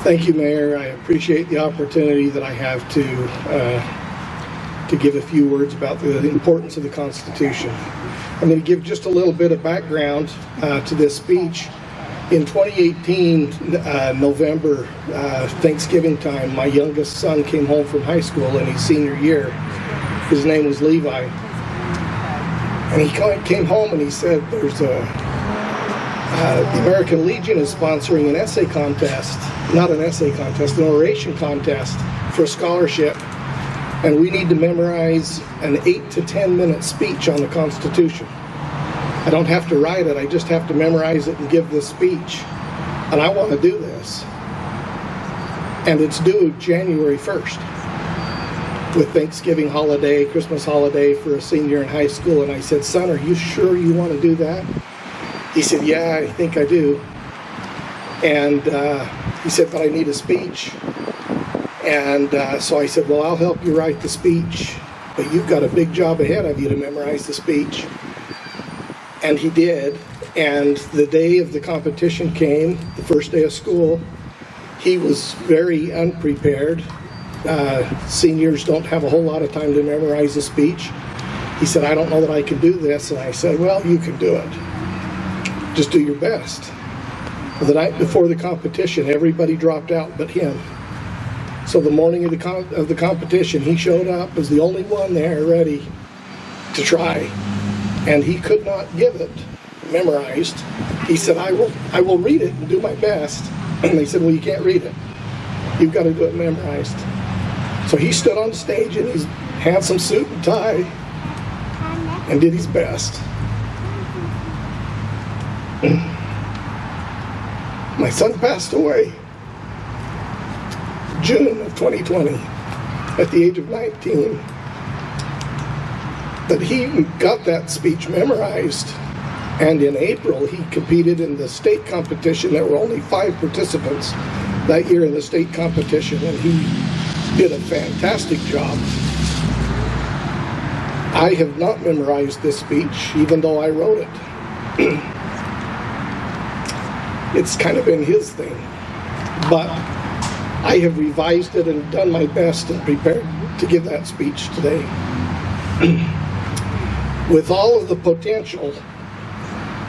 Thank you, Mayor. I appreciate the opportunity that I have to give a few words about the importance of the Constitution. I'm going to give just a little bit of background to this speech. In 2018, November, Thanksgiving time, my youngest son came home from high school in his senior year. His name was Levi. And he came home and he said, the American Legion is sponsoring an essay contest, not an essay contest, an oration contest for a scholarship. And we need to memorize an 8 to 10 minute speech on the Constitution. I don't have to write it, I just have to memorize it and give this speech. And I want to do this. And it's due January 1st with Thanksgiving holiday, Christmas holiday for a senior in high school. And I said, son, are you sure you want to do that? He said, yeah, I think I do. And he said, but I need a speech. And so I said, well, I'll help you write the speech, but you've got a big job ahead of you to memorize the speech. And he did. And the day of the competition came, the first day of school. He was very unprepared. Seniors don't have a whole lot of time to memorize a speech. He said, I don't know that I can do this. And I said, well, you can do it. Just do your best. The night before the competition, everybody dropped out but him. So the morning of the competition, he showed up as the only one there ready to try. And he could not give it memorized. He said, I will read it and do my best. And they said, well, you can't read it. You've got to do it memorized. So he stood on stage in his handsome suit and tie and did his best. My son passed away June of 2020 at the age of 19. But he got that speech memorized, and in April he competed in the state competition. There were only 5 participants that year in the state competition, and he did a fantastic job. I have not memorized this speech, even though I wrote it. It's kind of been his thing, but I have revised it and done my best and prepared to give that speech today. With all of the potential,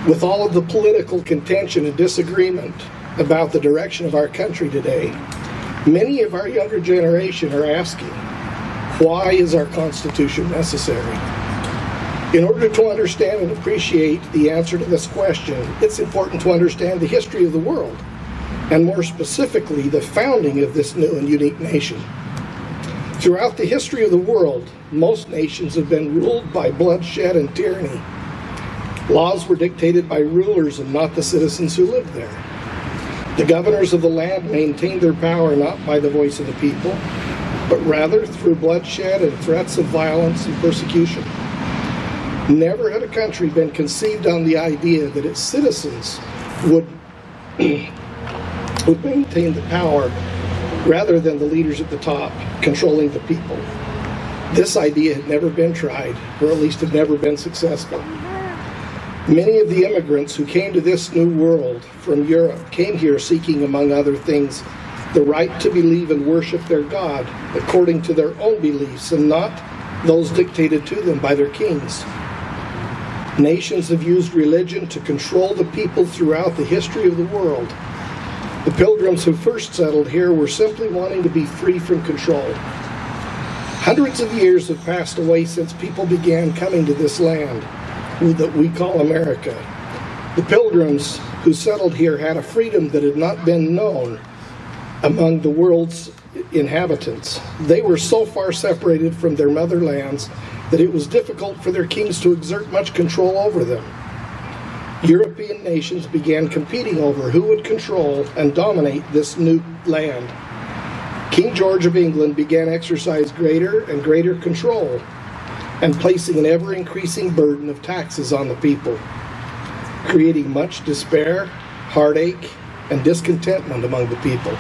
with all of the political contention and disagreement about the direction of our country today, many of our younger generation are asking, why is our Constitution necessary? In order to understand and appreciate the answer to this question, it's important to understand the history of the world, and more specifically, the founding of this new and unique nation. Throughout the history of the world, most nations have been ruled by bloodshed and tyranny. Laws were dictated by rulers and not the citizens who lived there. The governors of the land maintained their power not by the voice of the people, but rather through bloodshed and threats of violence and persecution. Never had a country been conceived on the idea that its citizens would maintain the power rather than the leaders at the top controlling the people. This idea had never been tried, or at least had never been successful. Many of the immigrants who came to this new world from Europe came here seeking, among other things, the right to believe and worship their God according to their own beliefs and not those dictated to them by their kings. Nations have used religion to control the people throughout the history of the world. The pilgrims who first settled here were simply wanting to be free from control. Hundreds of years have passed away since people began coming to this land that we call America. The pilgrims who settled here had a freedom that had not been known among the world's inhabitants. They were so far separated from their motherlands that it was difficult for their kings to exert much control over them. European nations began competing over who would control and dominate this new land. King George of England began to exercise greater and greater control and placing an ever-increasing burden of taxes on the people, creating much despair, heartache, and discontentment among the people.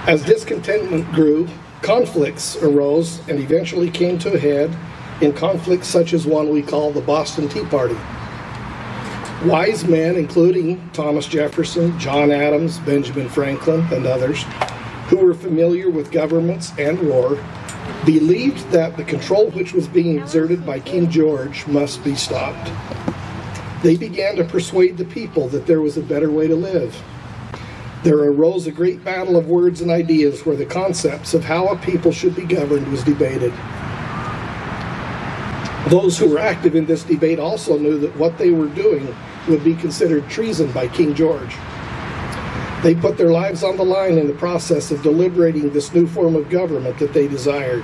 As discontentment grew, conflicts arose and eventually came to a head in conflicts such as one we call the Boston Tea Party. Wise men, including Thomas Jefferson, John Adams, Benjamin Franklin, and others, who were familiar with governments and war, believed that the control which was being exerted by King George must be stopped. They began to persuade the people that there was a better way to live. There arose a great battle of words and ideas where the concepts of how a people should be governed was debated. Those who were active in this debate also knew that what they were doing would be considered treason by King George. They put their lives on the line in the process of deliberating this new form of government that they desired.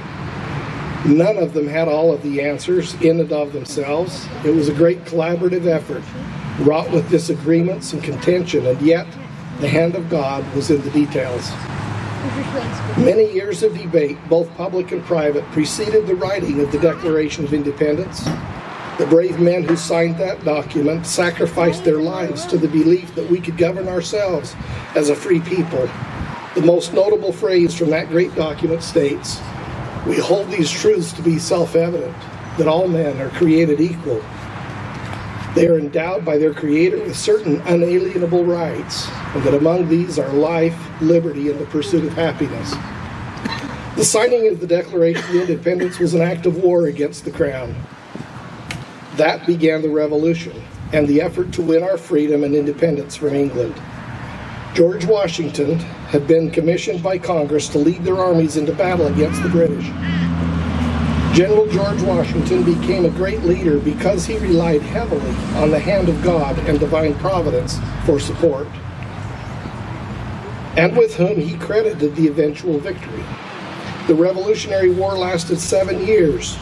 None of them had all of the answers in and of themselves. It was a great collaborative effort, wrought with disagreements and contention, and yet the hand of God was in the details. Many years of debate, both public and private, preceded the writing of the Declaration of Independence. The brave men who signed that document sacrificed their lives to the belief that we could govern ourselves as a free people. The most notable phrase from that great document states, "We hold these truths to be self-evident, that all men are created equal. They are endowed by their Creator with certain unalienable rights, and that among these are life, liberty, and the pursuit of happiness." The signing of the Declaration of Independence was an act of war against the Crown. That began the Revolution and the effort to win our freedom and independence from England. George Washington had been commissioned by Congress to lead their armies into battle against the British. General George Washington became a great leader because he relied heavily on the hand of God and divine providence for support, and with whom he credited the eventual victory. The Revolutionary War lasted 7 years.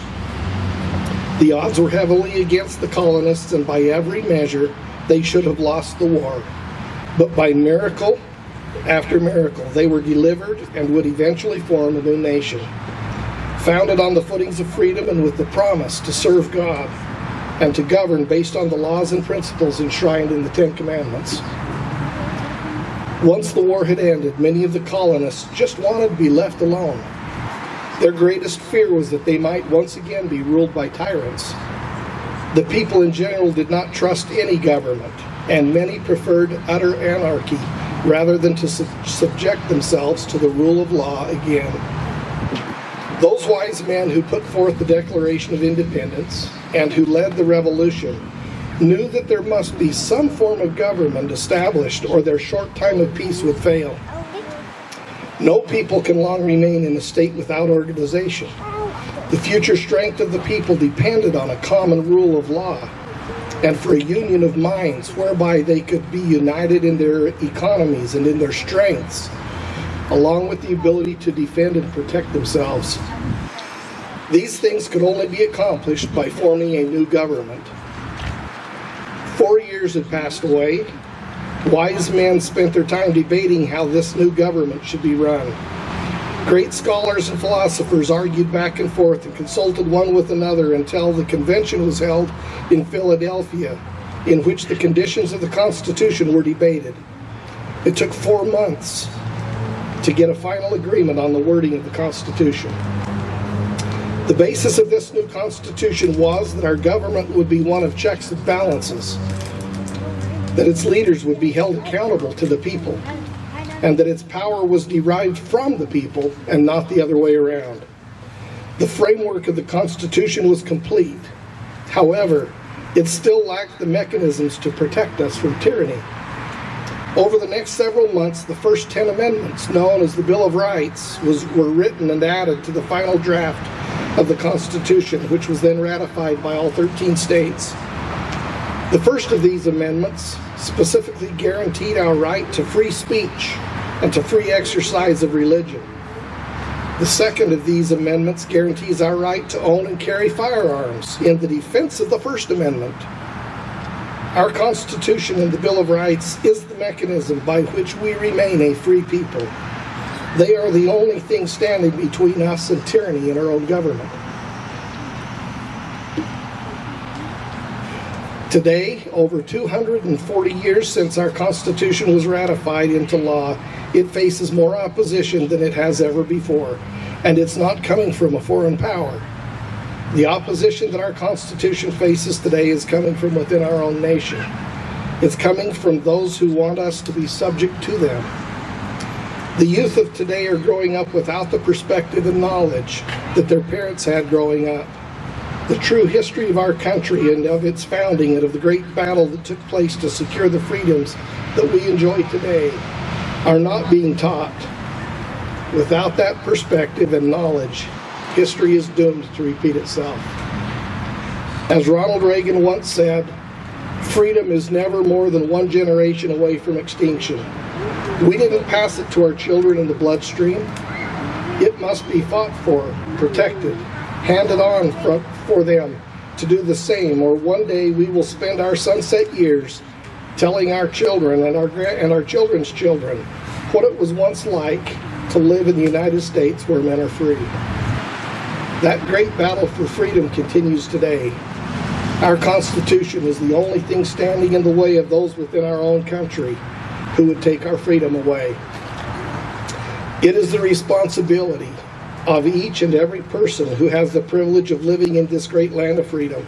The odds were heavily against the colonists, and by every measure, they should have lost the war. But by miracle after miracle, they were delivered and would eventually form a new nation, founded on the footings of freedom and with the promise to serve God and to govern based on the laws and principles enshrined in the Ten Commandments. Once the war had ended, many of the colonists just wanted to be left alone. Their greatest fear was that they might once again be ruled by tyrants. The people in general did not trust any government, and many preferred utter anarchy rather than to subject themselves to the rule of law again. Those wise men who put forth the Declaration of Independence and who led the Revolution knew that there must be some form of government established or their short time of peace would fail. No people can long remain in a state without organization. The future strength of the people depended on a common rule of law and for a union of minds whereby they could be united in their economies and in their strengths, along with the ability to defend and protect themselves. These things could only be accomplished by forming a new government. 4 years had passed away. Wise men spent their time debating how this new government should be run. Great scholars and philosophers argued back and forth and consulted one with another until the convention was held in Philadelphia, in which the conditions of the Constitution were debated. It took 4 months to get a final agreement on the wording of the Constitution. The basis of this new Constitution was that our government would be one of checks and balances, that its leaders would be held accountable to the people, and that its power was derived from the people and not the other way around. The framework of the Constitution was complete. However, it still lacked the mechanisms to protect us from tyranny. Over the next several months, the first 10 amendments, known as the Bill of Rights, were written and added to the final draft of the Constitution, which was then ratified by all 13 states. The first of these amendments specifically guaranteed our right to free speech and to free exercise of religion. The second of these amendments guarantees our right to own and carry firearms in the defense of the First Amendment. Our Constitution and the Bill of Rights is the mechanism by which we remain a free people. They are the only thing standing between us and tyranny in our own government. Today, over 240 years since our Constitution was ratified into law, it faces more opposition than it has ever before, and it's not coming from a foreign power. The opposition that our Constitution faces today is coming from within our own nation. It's coming from those who want us to be subject to them. The youth of today are growing up without the perspective and knowledge that their parents had growing up. The true history of our country and of its founding and of the great battle that took place to secure the freedoms that we enjoy today are not being taught. Without that perspective and knowledge, history is doomed to repeat itself. As Ronald Reagan once said, freedom is never more than one generation away from extinction. We didn't pass it to our children in the bloodstream. It must be fought for, protected, handed on for them to do the same, or one day we will spend our sunset years telling our children and our children's children what it was once like to live in the United States where men are free. That great battle for freedom continues today. Our Constitution is the only thing standing in the way of those within our own country who would take our freedom away. It is the responsibility of each and every person who has the privilege of living in this great land of freedom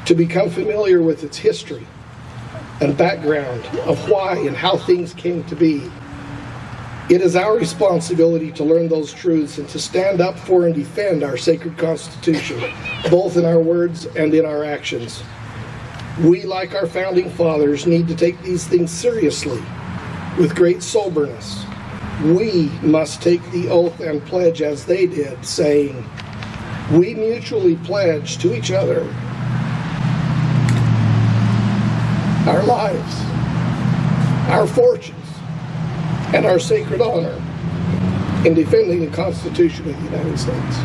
to become familiar with its history and background of why and how things came to be. It is our responsibility to learn those truths and to stand up for and defend our sacred Constitution, both in our words and in our actions. We, like our founding fathers, need to take these things seriously, with great soberness. We must take the oath and pledge as they did, saying, we mutually pledge to each other our lives, our fortunes, and our sacred honor in defending the Constitution of the United States.